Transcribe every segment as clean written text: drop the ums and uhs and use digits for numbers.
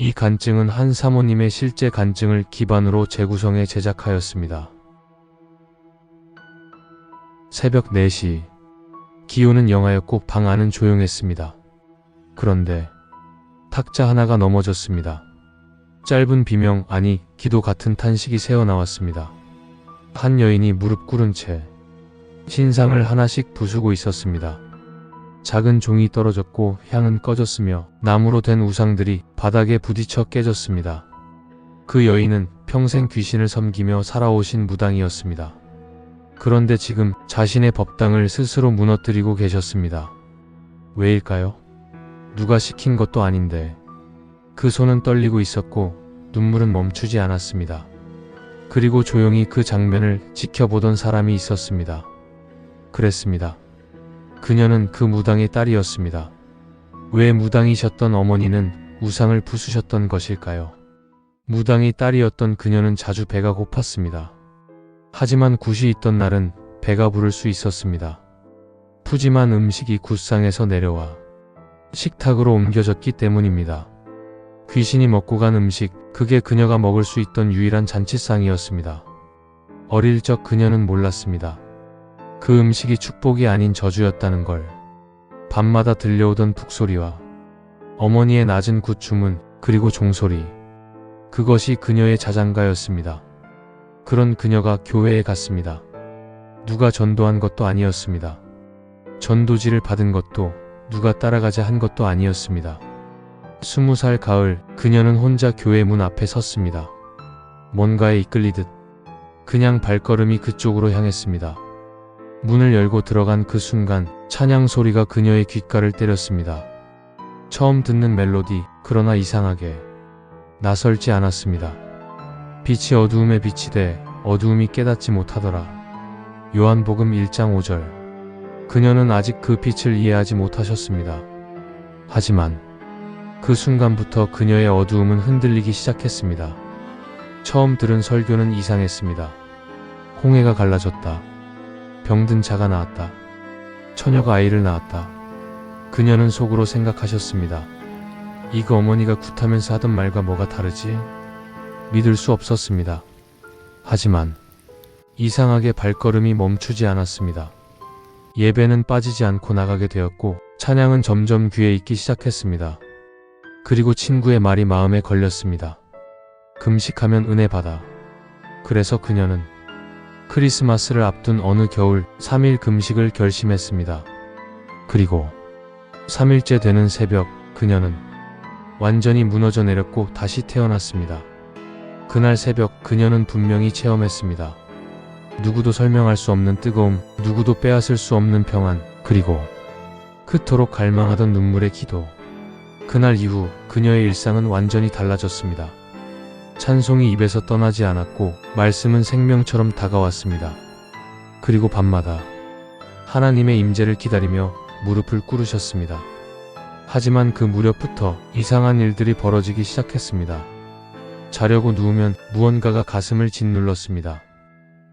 이 간증은 한 사모님의 실제 간증을 기반으로 재구성해 제작하였습니다. 새벽 4시. 기온은 영하였고 방 안은 조용했습니다. 그런데 탁자 하나가 넘어졌습니다. 짧은 비명, 아니 기도 같은 탄식이 새어나왔습니다. 한 여인이 무릎 꿇은 채 신상을 하나씩 부수고 있었습니다. 작은 종이 떨어졌고 향은 꺼졌으며 나무로 된 우상들이 바닥에 부딪혀 깨졌습니다. 그 여인은 평생 귀신을 섬기며 살아오신 무당이었습니다. 그런데 지금 자신의 법당을 스스로 무너뜨리고 계셨습니다. 왜일까요? 누가 시킨 것도 아닌데. 그 손은 떨리고 있었고 눈물은 멈추지 않았습니다. 그리고 조용히 그 장면을 지켜보던 사람이 있었습니다. 그랬습니다. 그녀는 그 무당의 딸이었습니다. 왜 무당이셨던 어머니는 우상을 부수셨던 것일까요? 무당의 딸이었던 그녀는 자주 배가 고팠습니다. 하지만 굿이 있던 날은 배가 부를 수 있었습니다. 푸짐한 음식이 굿상에서 내려와 식탁으로 옮겨졌기 때문입니다. 귀신이 먹고 간 음식, 그게 그녀가 먹을 수 있던 유일한 잔치상이었습니다. 어릴 적 그녀는 몰랐습니다. 그 음식이 축복이 아닌 저주였다는 걸. 밤마다 들려오던 북소리와 어머니의 낮은 굿 주문, 그리고 종소리. 그것이 그녀의 자장가였습니다. 그런 그녀가 교회에 갔습니다. 누가 전도한 것도 아니었습니다. 전도지를 받은 것도 누가 따라가자 한 것도 아니었습니다. 20살 가을, 그녀는 혼자 교회 문 앞에 섰습니다. 뭔가에 이끌리듯 그냥 발걸음이 그쪽으로 향했습니다. 문을 열고 들어간 그 순간 찬양 소리가 그녀의 귓가를 때렸습니다. 처음 듣는 멜로디, 그러나 이상하게 낯설지 않았습니다. 빛이 어두움에 비치되 어두움이 깨닫지 못하더라. 요한복음 1장 5절. 그녀는 아직 그 빛을 이해하지 못하셨습니다. 하지만 그 순간부터 그녀의 어두움은 흔들리기 시작했습니다. 처음 들은 설교는 이상했습니다. 홍해가 갈라졌다. 병든 자가 나았다. 처녀가 아이를 낳았다. 그녀는 속으로 생각하셨습니다. 이거 어머니가 굿하면서 하던 말과 뭐가 다르지? 믿을 수 없었습니다. 하지만 이상하게 발걸음이 멈추지 않았습니다. 예배는 빠지지 않고 나가게 되었고 찬양은 점점 귀에 익기 시작했습니다. 그리고 친구의 말이 마음에 걸렸습니다. 금식하면 은혜 받아. 그래서 그녀는 크리스마스를 앞둔 어느 겨울 3일 금식을 결심했습니다. 그리고 3일째 되는 새벽, 그녀는 완전히 무너져 내렸고 다시 태어났습니다. 그날 새벽 그녀는 분명히 체험했습니다. 누구도 설명할 수 없는 뜨거움, 누구도 빼앗을 수 없는 평안, 그리고 그토록 갈망하던 눈물의 기도. 그날 이후 그녀의 일상은 완전히 달라졌습니다. 찬송이 입에서 떠나지 않았고 말씀은 생명처럼 다가왔습니다. 그리고 밤마다 하나님의 임재를 기다리며 무릎을 꿇으셨습니다. 하지만 그 무렵부터 이상한 일들이 벌어지기 시작했습니다. 자려고 누우면 무언가가 가슴을 짓눌렀습니다.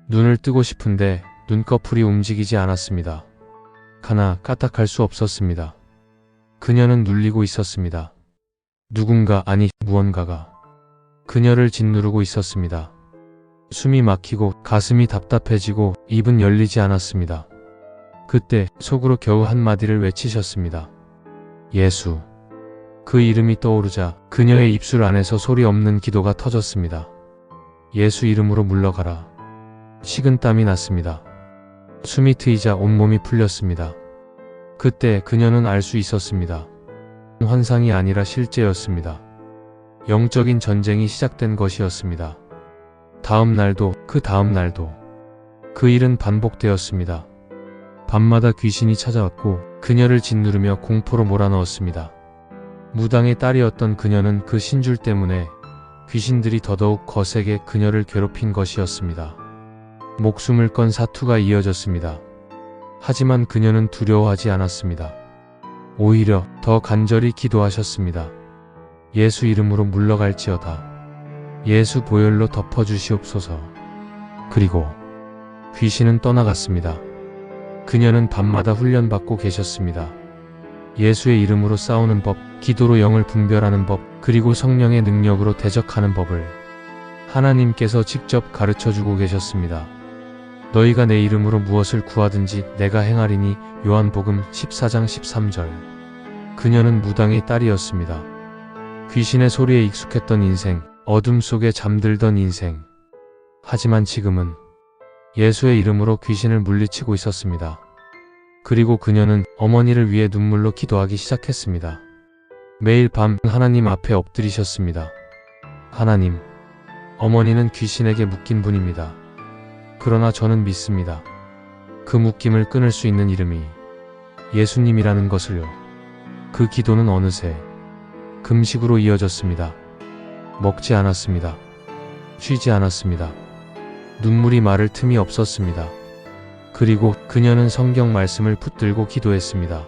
눈을 뜨고 싶은데 눈꺼풀이 움직이지 않았습니다. 가나 까딱할 수 없었습니다. 그녀는 눌리고 있었습니다. 누군가, 아니 무언가가 그녀를 짓누르고 있었습니다. 숨이 막히고 가슴이 답답해지고 입은 열리지 않았습니다. 그때 속으로 겨우 한마디를 외치셨습니다. 예수. 그 이름이 떠오르자 그녀의 입술 안에서 소리 없는 기도가 터졌습니다. 예수 이름으로 물러가라. 식은땀이 났습니다. 숨이 트이자 온몸이 풀렸습니다. 그때 그녀는 알 수 있었습니다. 환상이 아니라 실제였습니다. 영적인 전쟁이 시작된 것이었습니다. 다음 날도 그 다음 날도 그 일은 반복되었습니다. 밤마다 귀신이 찾아왔고 그녀를 짓누르며 공포로 몰아넣었습니다. 무당의 딸이었던 그녀는 그 신줄 때문에 귀신들이 더더욱 거세게 그녀를 괴롭힌 것이었습니다. 목숨을 건 사투가 이어졌습니다. 하지만 그녀는 두려워하지 않았습니다. 오히려 더 간절히 기도하셨습니다. 예수 이름으로 물러갈지어다. 예수 보혈로 덮어주시옵소서. 그리고 귀신은 떠나갔습니다. 그녀는 밤마다 훈련받고 계셨습니다. 예수의 이름으로 싸우는 법, 기도로 영을 분별하는 법, 그리고 성령의 능력으로 대적하는 법을 하나님께서 직접 가르쳐주고 계셨습니다. 너희가 내 이름으로 무엇을 구하든지 내가 행하리니 요한복음 14장 13절. 그녀는 무당의 딸이었습니다. 귀신의 소리에 익숙했던 인생, 어둠 속에 잠들던 인생. 하지만 지금은 예수의 이름으로 귀신을 물리치고 있었습니다. 그리고 그녀는 어머니를 위해 눈물로 기도하기 시작했습니다. 매일 밤 하나님 앞에 엎드리셨습니다. 하나님, 어머니는 귀신에게 묶인 분입니다. 그러나 저는 믿습니다. 그 묶임을 끊을 수 있는 이름이 예수님이라는 것을요. 그 기도는 어느새 금식으로 이어졌습니다. 먹지 않았습니다. 쉬지 않았습니다. 눈물이 마를 틈이 없었습니다. 그리고 그녀는 성경 말씀을 붙들고 기도했습니다.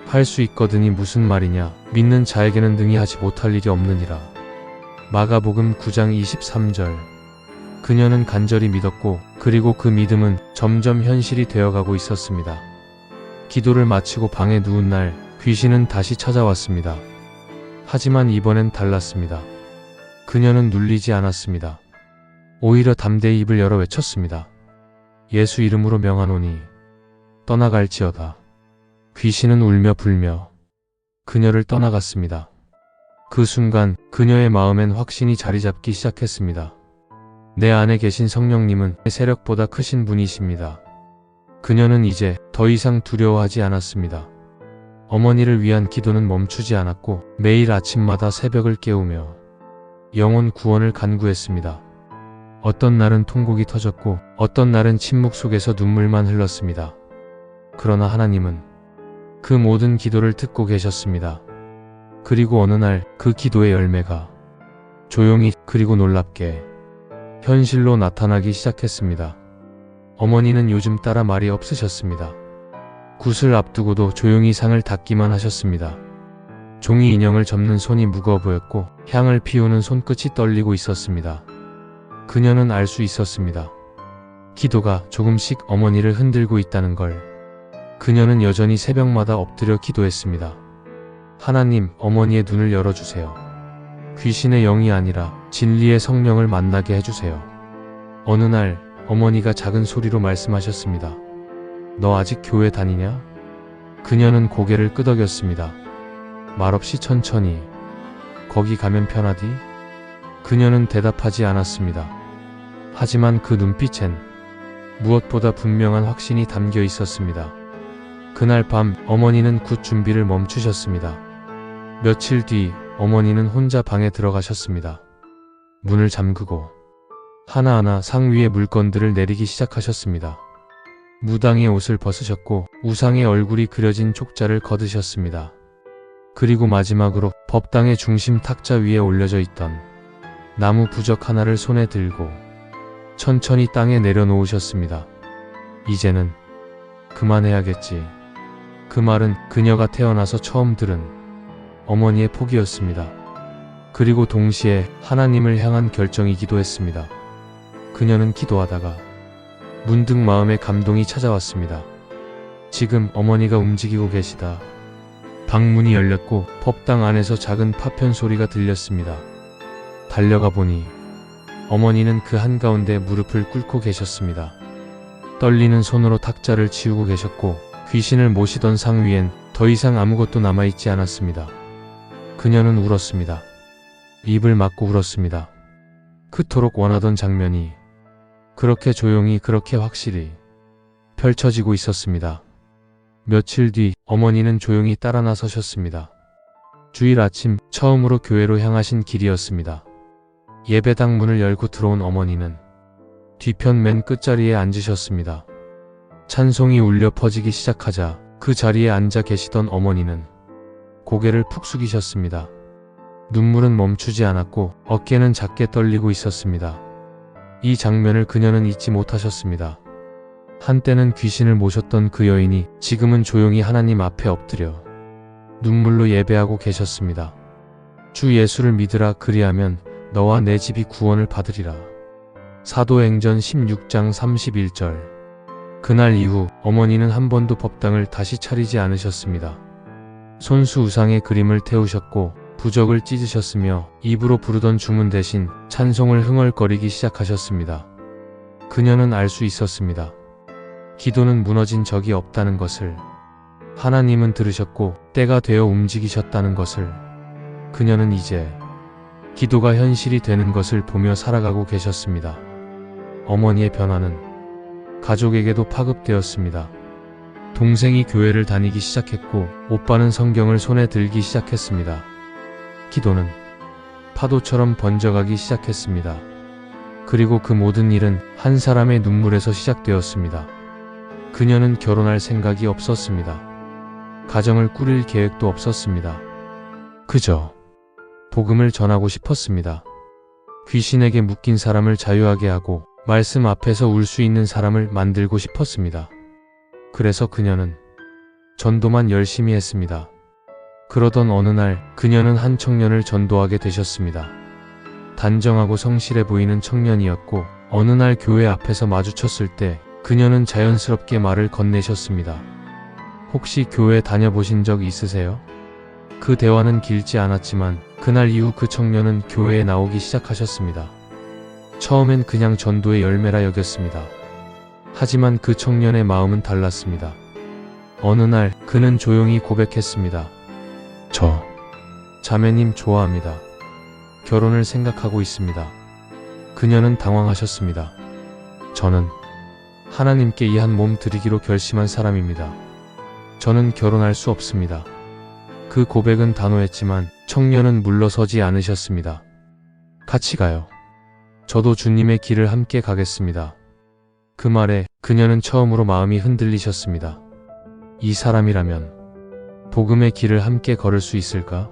할 수 있거든이 무슨 말이냐? 믿는 자에게는 능히 하지 못할 일이 없느니라. 마가복음 9장 23절. 그녀는 간절히 믿었고, 그리고 그 믿음은 점점 현실이 되어가고 있었습니다. 기도를 마치고 방에 누운 날, 귀신은 다시 찾아왔습니다. 하지만 이번엔 달랐습니다. 그녀는 눌리지 않았습니다. 오히려 담대히 입을 열어 외쳤습니다. 예수 이름으로 명하노니 떠나갈지어다. 귀신은 울며 불며 그녀를 떠나갔습니다. 그 순간 그녀의 마음엔 확신이 자리잡기 시작했습니다. 내 안에 계신 성령님은 세력보다 크신 분이십니다. 그녀는 이제 더 이상 두려워하지 않았습니다. 어머니를 위한 기도는 멈추지 않았고 매일 아침마다 새벽을 깨우며 영혼 구원을 간구했습니다. 어떤 날은 통곡이 터졌고 어떤 날은 침묵 속에서 눈물만 흘렀습니다. 그러나 하나님은 그 모든 기도를 듣고 계셨습니다. 그리고 어느 날 그 기도의 열매가 조용히 그리고 놀랍게 현실로 나타나기 시작했습니다. 어머니는 요즘 따라 말이 없으셨습니다. 굿을 앞두고도 조용히 상을 닦기만 하셨습니다. 종이 인형을 접는 손이 무거워 보였고 향을 피우는 손끝이 떨리고 있었습니다. 그녀는 알 수 있었습니다. 기도가 조금씩 어머니를 흔들고 있다는 걸. 그녀는 여전히 새벽마다 엎드려 기도했습니다. 하나님, 어머니의 눈을 열어주세요. 귀신의 영이 아니라 진리의 성령을 만나게 해주세요. 어느 날 어머니가 작은 소리로 말씀하셨습니다. 너 아직 교회 다니냐? 그녀는 고개를 끄덕였습니다. 말없이 천천히. 거기 가면 편하디? 그녀는 대답하지 않았습니다. 하지만 그 눈빛엔 무엇보다 분명한 확신이 담겨 있었습니다. 그날 밤 어머니는 굿 준비를 멈추셨습니다. 며칠 뒤 어머니는 혼자 방에 들어가셨습니다. 문을 잠그고 하나하나 상 위에 물건들을 내리기 시작하셨습니다. 무당의 옷을 벗으셨고 우상의 얼굴이 그려진 촉자를 거두셨습니다. 그리고 마지막으로 법당의 중심 탁자 위에 올려져 있던 나무 부적 하나를 손에 들고 천천히 땅에 내려놓으셨습니다. 이제는 그만해야겠지. 그 말은 그녀가 태어나서 처음 들은 어머니의 포기였습니다. 그리고 동시에 하나님을 향한 결정이기도 했습니다. 그녀는 기도하다가 문득 마음에 감동이 찾아왔습니다. 지금 어머니가 움직이고 계시다. 방문이 열렸고 법당 안에서 작은 파편 소리가 들렸습니다. 달려가 보니 어머니는 그 한가운데 무릎을 꿇고 계셨습니다. 떨리는 손으로 탁자를 치우고 계셨고 귀신을 모시던 상 위엔 더 이상 아무것도 남아있지 않았습니다. 그녀는 울었습니다. 입을 막고 울었습니다. 그토록 원하던 장면이 그렇게 조용히 그렇게 확실히 펼쳐지고 있었습니다. 며칠 뒤 어머니는 조용히 따라 나서셨습니다. 주일 아침 처음으로 교회로 향하신 길이었습니다. 예배당 문을 열고 들어온 어머니는 뒤편 맨 끝자리에 앉으셨습니다. 찬송이 울려 퍼지기 시작하자 그 자리에 앉아 계시던 어머니는 고개를 푹 숙이셨습니다. 눈물은 멈추지 않았고 어깨는 작게 떨리고 있었습니다. 이 장면을 그녀는 잊지 못하셨습니다. 한때는 귀신을 모셨던 그 여인이 지금은 조용히 하나님 앞에 엎드려 눈물로 예배하고 계셨습니다. 주 예수를 믿으라, 그리하면 너와 내 집이 구원을 받으리라. 사도행전 16장 31절. 그날 이후 어머니는 한 번도 법당을 다시 차리지 않으셨습니다. 손수 우상의 그림을 태우셨고 부적을 찢으셨으며 입으로 부르던 주문 대신 찬송을 흥얼거리기 시작하셨습니다. 그녀는 알 수 있었습니다. 기도는 무너진 적이 없다는 것을. 하나님은 들으셨고 때가 되어 움직이셨다는 것을. 그녀는 이제 기도가 현실이 되는 것을 보며 살아가고 계셨습니다. 어머니의 변화는 가족에게도 파급되었습니다. 동생이 교회를 다니기 시작했고 오빠는 성경을 손에 들기 시작했습니다. 기도는 파도처럼 번져가기 시작했습니다. 그리고 그 모든 일은 한 사람의 눈물에서 시작되었습니다. 그녀는 결혼할 생각이 없었습니다. 가정을 꾸릴 계획도 없었습니다. 그저 복음을 전하고 싶었습니다. 귀신에게 묶인 사람을 자유하게 하고 말씀 앞에서 울 수 있는 사람을 만들고 싶었습니다. 그래서 그녀는 전도만 열심히 했습니다. 그러던 어느 날 그녀는 한 청년을 전도하게 되셨습니다. 단정하고 성실해 보이는 청년이었고 어느 날 교회 앞에서 마주쳤을 때 그녀는 자연스럽게 말을 건네셨습니다. 혹시 교회 다녀보신 적 있으세요? 그 대화는 길지 않았지만 그날 이후 그 청년은 교회에 나오기 시작하셨습니다. 처음엔 그냥 전도의 열매라 여겼습니다. 하지만 그 청년의 마음은 달랐습니다. 어느 날 그는 조용히 고백했습니다. 저 자매님 좋아합니다. 결혼을 생각하고 있습니다. 그녀는 당황하셨습니다. 저는 하나님께 이 한 몸 드리기로 결심한 사람입니다. 저는 결혼할 수 없습니다. 그 고백은 단호했지만 청년은 물러서지 않으셨습니다. 같이 가요. 저도 주님의 길을 함께 가겠습니다. 그 말에 그녀는 처음으로 마음이 흔들리셨습니다. 이 사람이라면 복음의 길을 함께 걸을 수 있을까?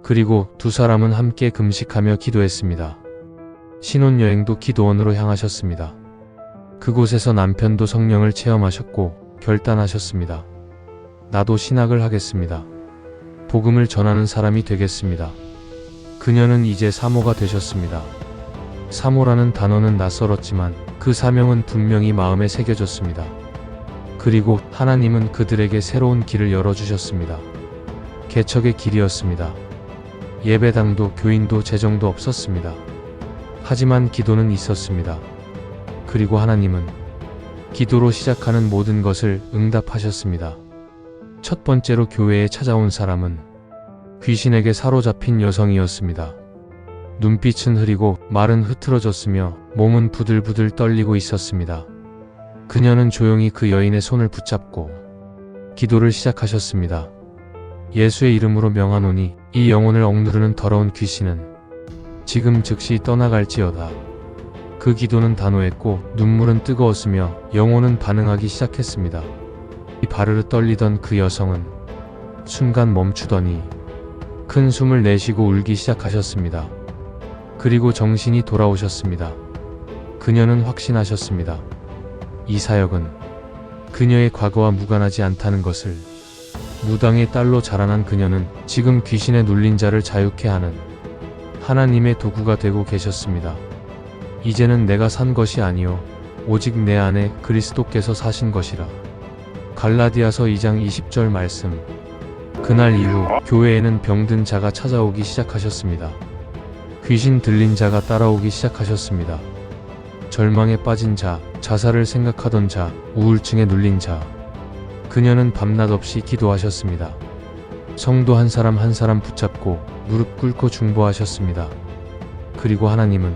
그리고 두 사람은 함께 금식하며 기도했습니다. 신혼여행도 기도원으로 향하셨습니다. 그곳에서 남편도 성령을 체험하셨고 결단하셨습니다. 나도 신학을 하겠습니다. 복음을 전하는 사람이 되겠습니다. 그녀는 이제 사모가 되셨습니다. 사모라는 단어는 낯설었지만 그 사명은 분명히 마음에 새겨졌습니다. 그리고 하나님은 그들에게 새로운 길을 열어주셨습니다. 개척의 길이었습니다. 예배당도 교인도 재정도 없었습니다. 하지만 기도는 있었습니다. 그리고 하나님은 기도로 시작하는 모든 것을 응답하셨습니다. 첫 번째로 교회에 찾아온 사람은 귀신에게 사로잡힌 여성이었습니다. 눈빛은 흐리고 말은 흐트러졌으며 몸은 부들부들 떨리고 있었습니다. 그녀는 조용히 그 여인의 손을 붙잡고 기도를 시작하셨습니다. 예수의 이름으로 명하노니 이 영혼을 억누르는 더러운 귀신은 지금 즉시 떠나갈지어다. 그 기도는 단호했고 눈물은 뜨거웠으며 영혼은 반응하기 시작했습니다. 바르르 떨리던 그 여성은 순간 멈추더니 큰 숨을 내쉬고 울기 시작하셨습니다. 그리고 정신이 돌아오셨습니다. 그녀는 확신하셨습니다. 이 사역은 그녀의 과거와 무관하지 않다는 것을. 무당의 딸로 자라난 그녀는 지금 귀신에 눌린 자를 자유케 하는 하나님의 도구가 되고 계셨습니다. 이제는 내가 산 것이 아니요 오직 내 안에 그리스도께서 사신 것이라. 갈라디아서 2장 20절 말씀. 그날 이후 교회에는 병든 자가 찾아오기 시작하셨습니다. 귀신 들린 자가 따라오기 시작하셨습니다. 절망에 빠진 자, 자살을 생각하던 자, 우울증에 눌린 자. 그녀는 밤낮 없이 기도하셨습니다. 성도 한 사람 한 사람 붙잡고 무릎 꿇고 중보하셨습니다. 그리고 하나님은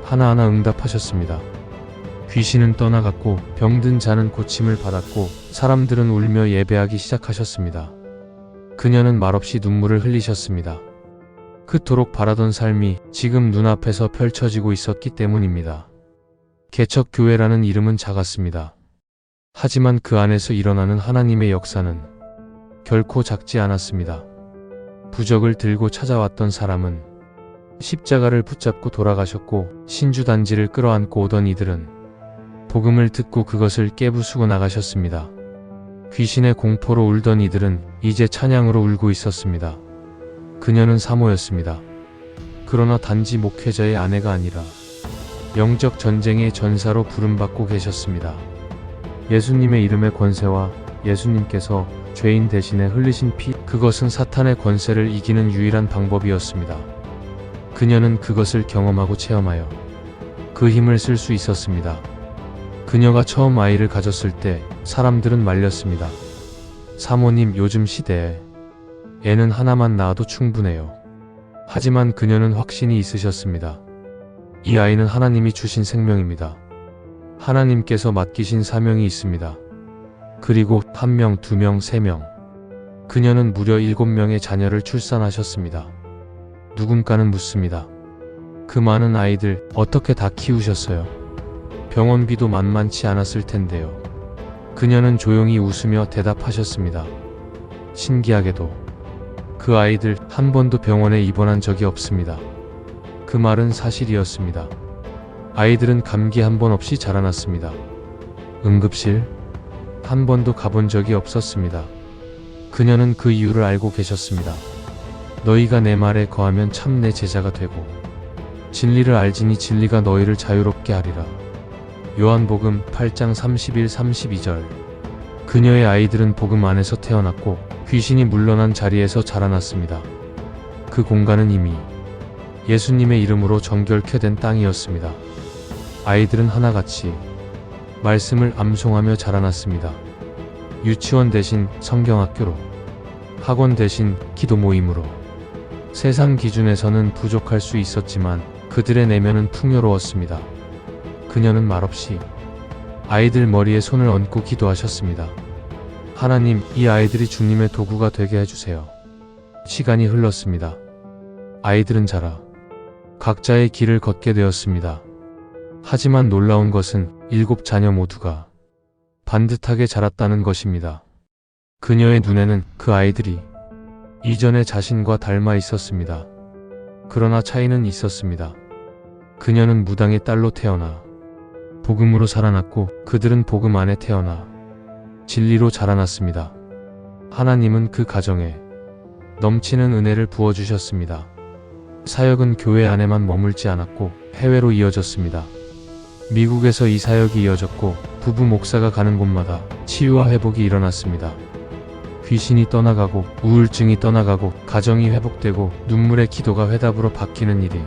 하나하나 응답하셨습니다. 귀신은 떠나갔고 병든 자는 고침을 받았고 사람들은 울며 예배하기 시작하셨습니다. 그녀는 말없이 눈물을 흘리셨습니다. 그토록 바라던 삶이 지금 눈앞에서 펼쳐지고 있었기 때문입니다. 개척교회라는 이름은 작았습니다. 하지만 그 안에서 일어나는 하나님의 역사는 결코 작지 않았습니다. 부적을 들고 찾아왔던 사람은 십자가를 붙잡고 돌아가셨고 신주단지를 끌어안고 오던 이들은 복음을 듣고 그것을 깨부수고 나가셨습니다. 귀신의 공포로 울던 이들은 이제 찬양으로 울고 있었습니다. 그녀는 사모였습니다. 그러나 단지 목회자의 아내가 아니라 영적 전쟁의 전사로 부름받고 계셨습니다. 예수님의 이름의 권세와 예수님께서 죄인 대신에 흘리신 피, 그것은 사탄의 권세를 이기는 유일한 방법이었습니다. 그녀는 그것을 경험하고 체험하여 그 힘을 쓸 수 있었습니다. 그녀가 처음 아이를 가졌을 때 사람들은 말렸습니다. 사모님, 요즘 시대에 애는 하나만 낳아도 충분해요. 하지만 그녀는 확신이 있으셨습니다. 이 아이는 하나님이 주신 생명입니다. 하나님께서 맡기신 사명이 있습니다. 그리고 1명, 2명, 3명. 그녀는 무려 7명의 자녀를 출산하셨습니다. 누군가는 묻습니다. 그 많은 아이들 어떻게 다 키우셨어요? 병원비도 만만치 않았을 텐데요. 그녀는 조용히 웃으며 대답하셨습니다. 신기하게도 그 아이들 한 번도 병원에 입원한 적이 없습니다. 그 말은 사실이었습니다. 아이들은 감기 한 번 없이 자라났습니다. 응급실 한 번도 가본 적이 없었습니다. 그녀는 그 이유를 알고 계셨습니다. 너희가 내 말에 거하면 참 내 제자가 되고 진리를 알지니 진리가 너희를 자유롭게 하리라. 요한복음 8장 31-32절. 그녀의 아이들은 복음 안에서 태어났고 귀신이 물러난 자리에서 자라났습니다. 그 공간은 이미 예수님의 이름으로 정결케 된 땅이었습니다. 아이들은 하나같이 말씀을 암송하며 자라났습니다. 유치원 대신 성경학교로, 학원 대신 기도 모임으로. 세상 기준에서는 부족할 수 있었지만 그들의 내면은 풍요로웠습니다. 그녀는 말없이 아이들 머리에 손을 얹고 기도하셨습니다. 하나님, 이 아이들이 주님의 도구가 되게 해주세요. 시간이 흘렀습니다. 아이들은 자라 각자의 길을 걷게 되었습니다. 하지만 놀라운 것은 7 자녀 모두가 반듯하게 자랐다는 것입니다. 그녀의 눈에는 그 아이들이 이전의 자신과 닮아 있었습니다. 그러나 차이는 있었습니다. 그녀는 무당의 딸로 태어나 복음으로 살아났고 그들은 복음 안에 태어나 진리로 자라났습니다. 하나님은 그 가정에 넘치는 은혜를 부어주셨습니다. 사역은 교회 안에만 머물지 않았고 해외로 이어졌습니다. 미국에서 이 사역이 이어졌고 부부 목사가 가는 곳마다 치유와 회복이 일어났습니다. 귀신이 떠나가고 우울증이 떠나가고 가정이 회복되고 눈물의 기도가 회답으로 바뀌는 일이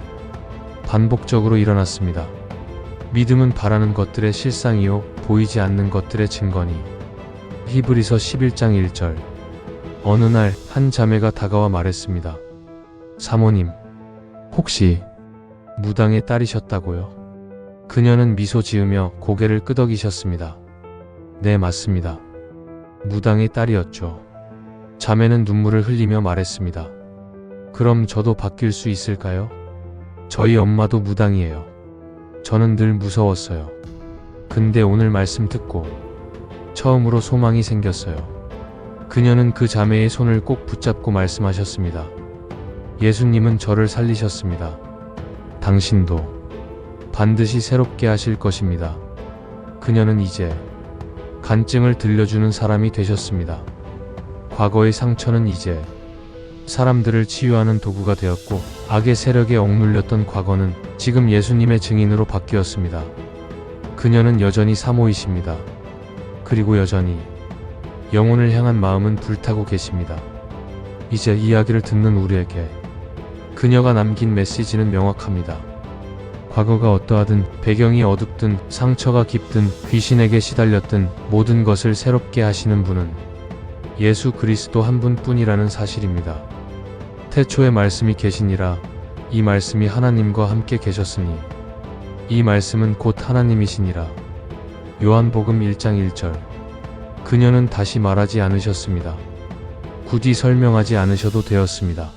반복적으로 일어났습니다. 믿음은 바라는 것들의 실상이요 보이지 않는 것들의 증거니. 히브리서 11장 1절. 어느 날 한 자매가 다가와 말했습니다. 사모님, 혹시 무당의 딸이셨다고요? 그녀는 미소 지으며 고개를 끄덕이셨습니다. 네, 맞습니다. 무당의 딸이었죠. 자매는 눈물을 흘리며 말했습니다. 그럼 저도 바뀔 수 있을까요? 저희 엄마도 무당이에요. 저는 늘 무서웠어요. 근데 오늘 말씀 듣고 처음으로 소망이 생겼어요. 그녀는 그 자매의 손을 꼭 붙잡고 말씀하셨습니다. 예수님은 저를 살리셨습니다. 당신도 반드시 새롭게 하실 것입니다. 그녀는 이제 간증을 들려주는 사람이 되셨습니다. 과거의 상처는 이제 사람들을 치유하는 도구가 되었고 악의 세력에 억눌렸던 과거는 지금 예수님의 증인으로 바뀌었습니다. 그녀는 여전히 사모이십니다. 그리고 여전히 영혼을 향한 마음은 불타고 계십니다. 이제 이야기를 듣는 우리에게 그녀가 남긴 메시지는 명확합니다. 과거가 어떠하든, 배경이 어둡든, 상처가 깊든, 귀신에게 시달렸든 모든 것을 새롭게 하시는 분은 예수 그리스도 한 분뿐이라는 사실입니다. 태초에 말씀이 계시니라. 이 말씀이 하나님과 함께 계셨으니 이 말씀은 곧 하나님이시니라. 요한복음 1장 1절. 그녀는 다시 말하지 않으셨습니다. 굳이 설명하지 않으셔도 되었습니다.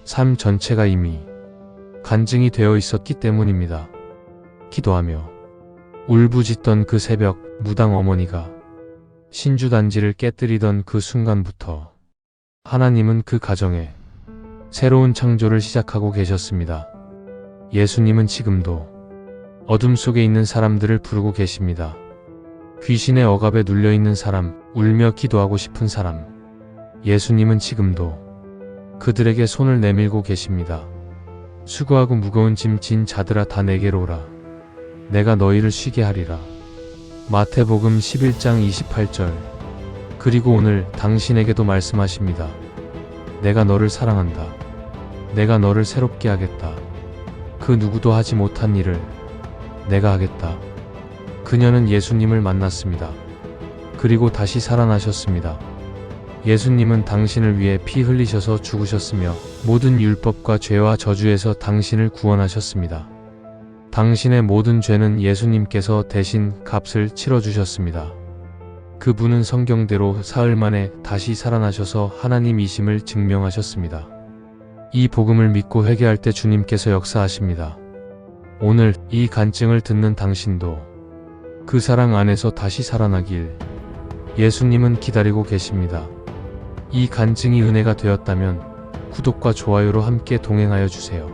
삶 전체가 이미 간증이 되어 있었기 때문입니다. 기도하며 울부짖던 그 새벽, 무당 어머니가 신주단지를 깨뜨리던 그 순간부터 하나님은 그 가정에 새로운 창조를 시작하고 계셨습니다. 예수님은 지금도 어둠 속에 있는 사람들을 부르고 계십니다. 귀신의 억압에 눌려있는 사람, 울며 기도하고 싶은 사람. 예수님은 지금도 그들에게 손을 내밀고 계십니다. 수고하고 무거운 짐 진 자들아 다 내게로 오라. 내가 너희를 쉬게 하리라. 마태복음 11장 28절. 그리고 오늘 당신에게도 말씀하십니다. 내가 너를 사랑한다. 내가 너를 새롭게 하겠다. 그 누구도 하지 못한 일을 내가 하겠다. 그녀는 예수님을 만났습니다. 그리고 다시 살아나셨습니다. 예수님은 당신을 위해 피 흘리셔서 죽으셨으며 모든 율법과 죄와 저주에서 당신을 구원하셨습니다. 당신의 모든 죄는 예수님께서 대신 값을 치러주셨습니다. 그분은 성경대로 사흘 만에 다시 살아나셔서 하나님이심을 증명하셨습니다. 이 복음을 믿고 회개할 때 주님께서 역사하십니다. 오늘 이 간증을 듣는 당신도 그 사랑 안에서 다시 살아나길 예수님은 기다리고 계십니다. 이 간증이 은혜가 되었다면 구독과 좋아요로 함께 동행하여 주세요.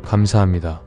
감사합니다.